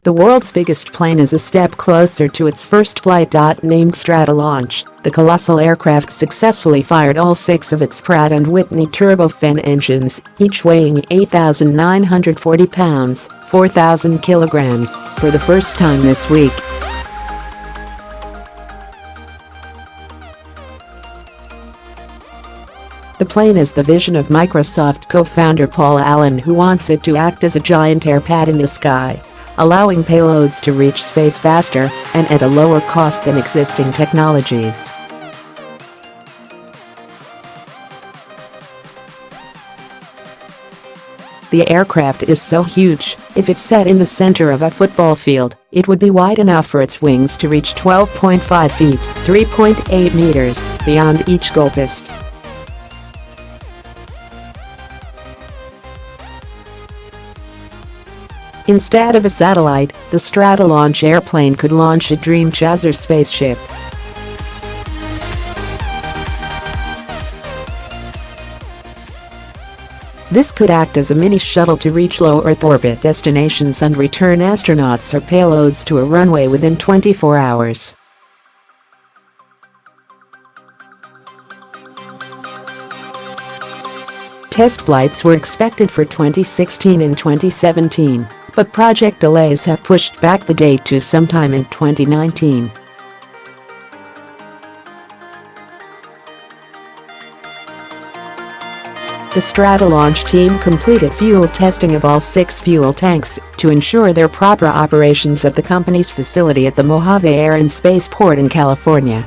The world's biggest plane is a step closer to its first flight. Named Stratolaunch, the colossal aircraft successfully fired all 6 of its Pratt & Whitney turbofan engines, each weighing 8,940 pounds, 4,000 kilograms, for the first time this week. The plane is the vision of Microsoft co-founder Paul Allen, who wants it to act as a giant airpad in the sky, allowing payloads to reach space faster and at a lower cost than existing technologies. The aircraft is so huge, if it's set in the center of a football field, it would be wide enough for its wings to reach 12.5 feet, 3.8 meters, beyond each goalpost. Instead of a satellite, the Stratolaunch airplane could launch a Dream Chaser spaceship. This could act as a mini shuttle to reach low Earth orbit destinations and return astronauts or payloads to a runway within 24 hours. Test flights were expected for 2016 and 2017, but project delays have pushed back the date to sometime in 2019. The Stratolaunch team completed fuel testing of all 6 fuel tanks to ensure their proper operations at the company's facility at the Mojave Air and Spaceport in California.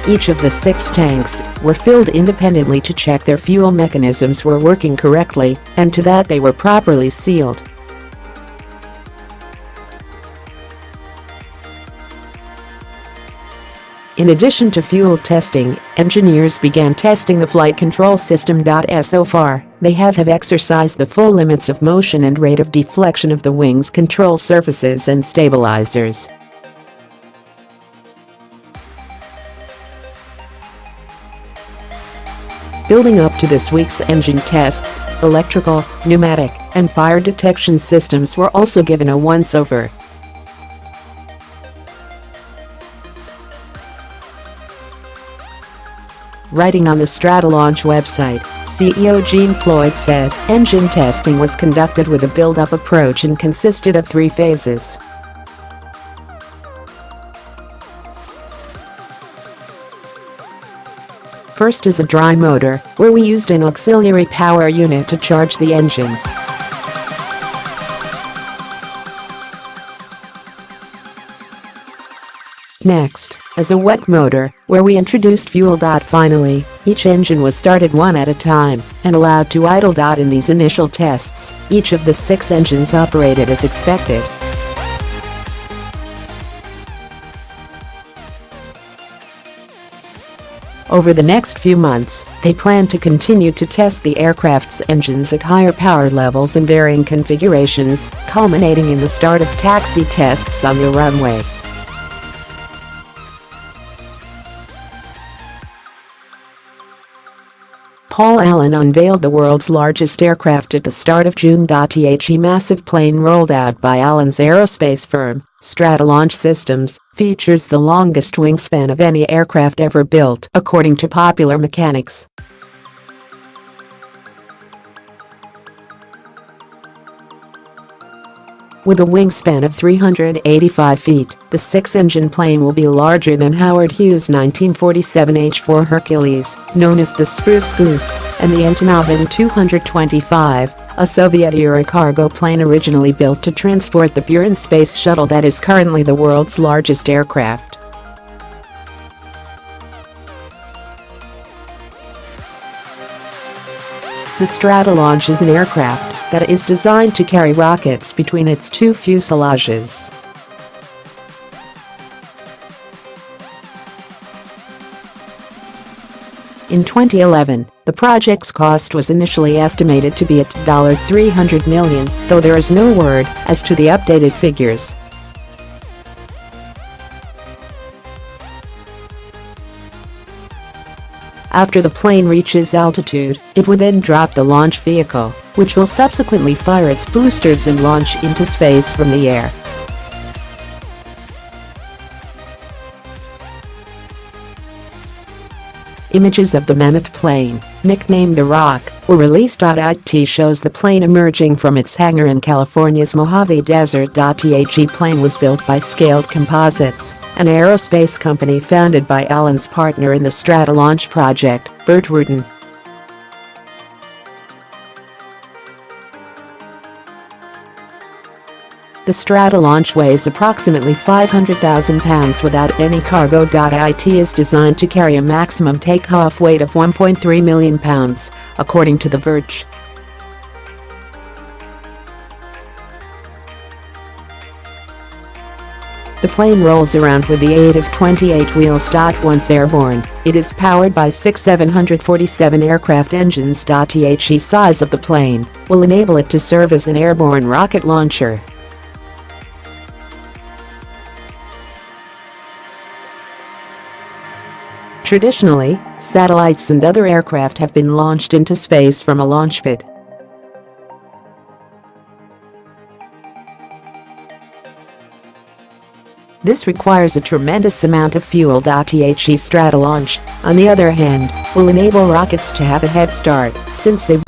Each of the 6 tanks were filled independently to check their fuel mechanisms were working correctly, and to that they were properly sealed. In addition to fuel testing, engineers began testing the flight control system. So far, they have exercised the full limits of motion and rate of deflection of the wing's control surfaces and stabilizers. Building up to this week's engine tests, electrical, pneumatic, and fire detection systems were also given a once-over. Writing on the Stratolaunch website, CEO Gene Floyd said, "Engine testing was conducted with a build-up approach and consisted of 3 phases. First is a dry motor, where we used an auxiliary power unit to charge the engine. Next, as a wet motor, where we introduced fuel. Finally, each engine was started one at a time and allowed to idle. In these initial tests, each of the 6 engines operated as expected. Over the next few months, they plan to continue to test the aircraft's engines at higher power levels in varying configurations, culminating in the start of taxi tests on the runway." Paul Allen unveiled the world's largest aircraft at the start of June. The massive plane rolled out by Allen's aerospace firm, Stratolaunch Systems, features the longest wingspan of any aircraft ever built, according to Popular Mechanics. With a wingspan of 385 feet, the 6-engine plane will be larger than Howard Hughes' 1947 H-4 Hercules, known as the Spruce Goose, and the Antonov In-225, a Soviet-era cargo plane originally built to transport the Buran space shuttle that is currently the world's largest aircraft. The Stratolaunch is an aircraft that is designed to carry rockets between its 2 fuselages. In 2011, the project's cost was initially estimated to be at $300 million, though there is no word as to the updated figures. After the plane reaches altitude, it would then drop the launch vehicle, which will subsequently fire its boosters and launch into space from the air. Images of the mammoth plane, nicknamed the Rock, were released. It shows the plane emerging from its hangar in California's Mojave Desert. The plane was built by Scaled Composites, an aerospace company founded by Alan's partner in the Stratolaunch project, Burt Rutan. The Stratolaunch weighs approximately 500,000 pounds without any cargo. It is designed to carry a maximum takeoff weight of 1.3 million pounds, according to The Verge. The plane rolls around with the aid of 28 wheels. Once airborne, it is powered by 6 747 aircraft engines. The size of the plane will enable it to serve as an airborne rocket launcher. Traditionally, satellites and other aircraft have been launched into space from a launch pad. This requires a tremendous amount of fuel. The Stratolaunch, on the other hand, will enable rockets to have a head start, since they